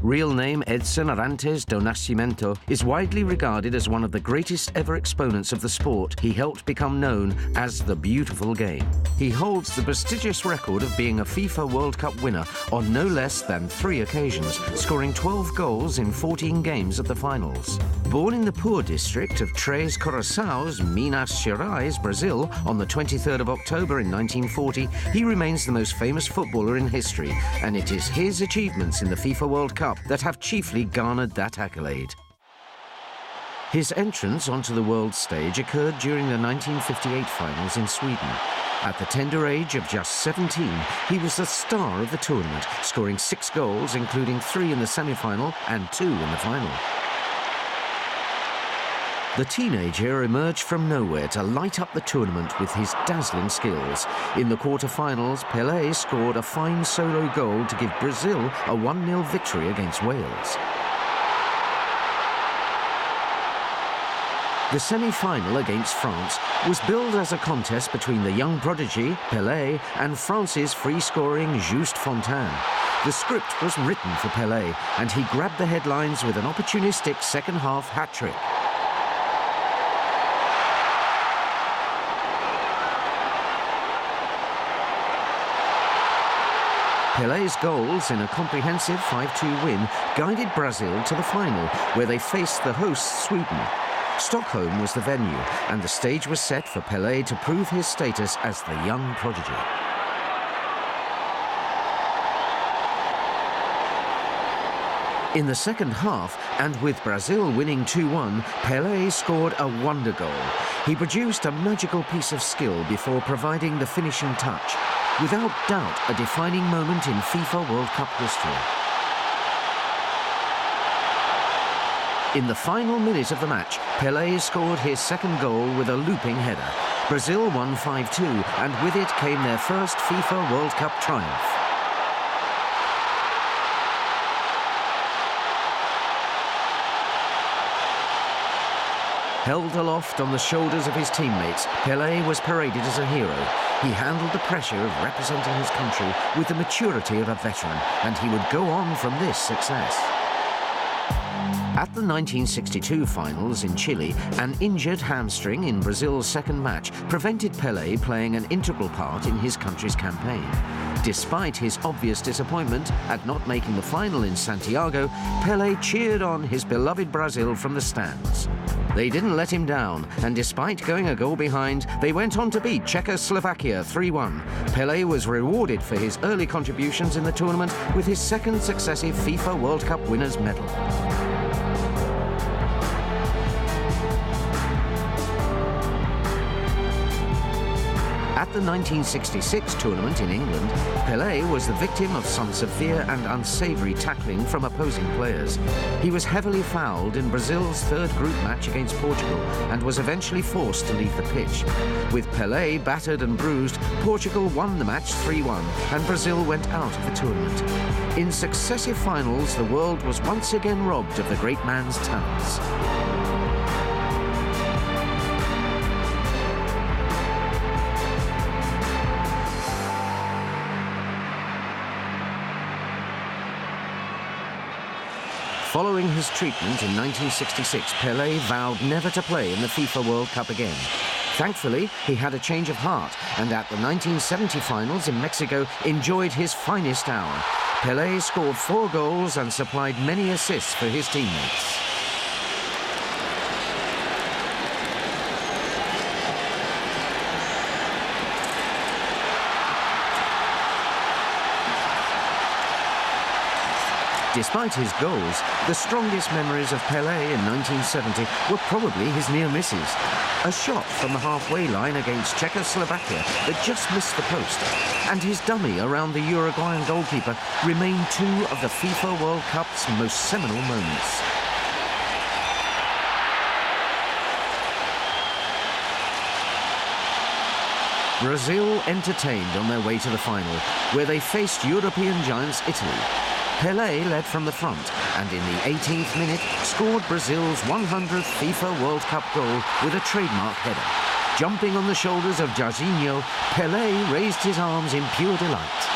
real name Edson Arantes do Nascimento, is widely regarded as one of the greatest ever exponents of the sport. He helped become known as the beautiful game. He holds the prestigious record of being a FIFA World Cup winner on no less than 3 occasions, scoring 12 goals in 14 games at the finals. Born in the poor district of Três Corações, Minas Gerais, Brazil, on the 23rd of October in 1940, he remains the most famous footballer in history, and it is his achievements in the FIFA World Cup that have chiefly garnered that accolade. His entrance onto the world stage occurred during the 1958 finals in Sweden. At the tender age of just 17, he was the star of the tournament, scoring 6 goals, including 3 in the semi-final and 2 in the final. The teenager emerged from nowhere to light up the tournament with his dazzling skills. In the quarter-finals, Pelé scored a fine solo goal to give Brazil a 1-0 victory against Wales. The semi-final against France was billed as a contest between the young prodigy, Pelé, and France's free-scoring Just Fontaine. The script was written for Pelé, and he grabbed the headlines with an opportunistic second-half hat-trick. Pelé's goals in a comprehensive 5-2 win guided Brazil to the final, where they faced the hosts Sweden. Stockholm was the venue, and the stage was set for Pelé to prove his status as the young prodigy. In the second half, and with Brazil winning 2-1, Pelé scored a wonder goal. He produced a magical piece of skill before providing the finishing touch. Without doubt, a defining moment in FIFA World Cup history. In the final minute of the match, Pelé scored his second goal with a looping header. Brazil won 5-2, and with it came their first FIFA World Cup triumph. Held aloft on the shoulders of his teammates, Pelé was paraded as a hero. He handled the pressure of representing his country with the maturity of a veteran, and he would go on from this success. At the 1962 finals in Chile, an injured hamstring in Brazil's second match prevented Pelé playing an integral part in his country's campaign. Despite his obvious disappointment at not making the final in Santiago, Pelé cheered on his beloved Brazil from the stands. They didn't let him down, and despite going a goal behind, they went on to beat Czechoslovakia 3-1. Pelé was rewarded for his early contributions in the tournament with his second successive FIFA World Cup winners' medal. At the 1966 tournament in England, Pelé was the victim of some severe and unsavoury tackling from opposing players. He was heavily fouled in Brazil's third group match against Portugal and was eventually forced to leave the pitch. With Pelé battered and bruised, Portugal won the match 3-1 and Brazil went out of the tournament. In successive finals, the world was once again robbed of the great man's talents. Following his treatment in 1966, Pelé vowed never to play in the FIFA World Cup again. Thankfully, he had a change of heart, and at the 1970 finals in Mexico, enjoyed his finest hour. Pelé scored 4 goals and supplied many assists for his teammates. Despite his goals, the strongest memories of Pelé in 1970 were probably his near misses. A shot from the halfway line against Czechoslovakia that just missed the post, and his dummy around the Uruguayan goalkeeper remain 2 of the FIFA World Cup's most seminal moments. Brazil entertained on their way to the final, where they faced European giants Italy. Pelé led from the front and in the 18th minute scored Brazil's 100th FIFA World Cup goal with a trademark header. Jumping on the shoulders of Jairzinho, Pelé raised his arms in pure delight.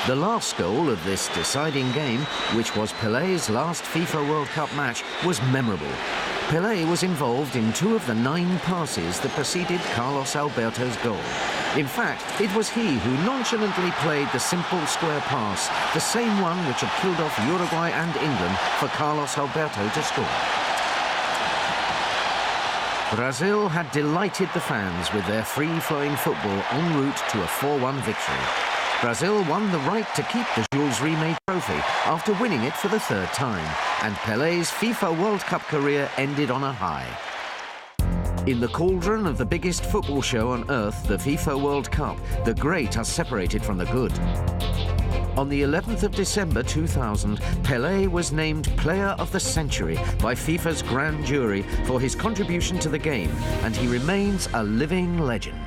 The last goal of this deciding game, which was Pele's last FIFA World Cup match, was memorable. Pele was involved in 2 of the 9 passes that preceded Carlos Alberto's goal. In fact, it was he who nonchalantly played the simple square pass, the same one which had killed off Uruguay and England for Carlos Alberto to score. Brazil had delighted the fans with their free-flowing football en route to a 4-1 victory. Brazil won the right to keep the Jules Rimet trophy after winning it for the 3rd time, and Pele's FIFA World Cup career ended on a high. In the cauldron of the biggest football show on earth, the FIFA World Cup, the great are separated from the good. On the 11th of December 2000, Pelé was named Player of the Century by FIFA's grand jury for his contribution to the game, and he remains a living legend.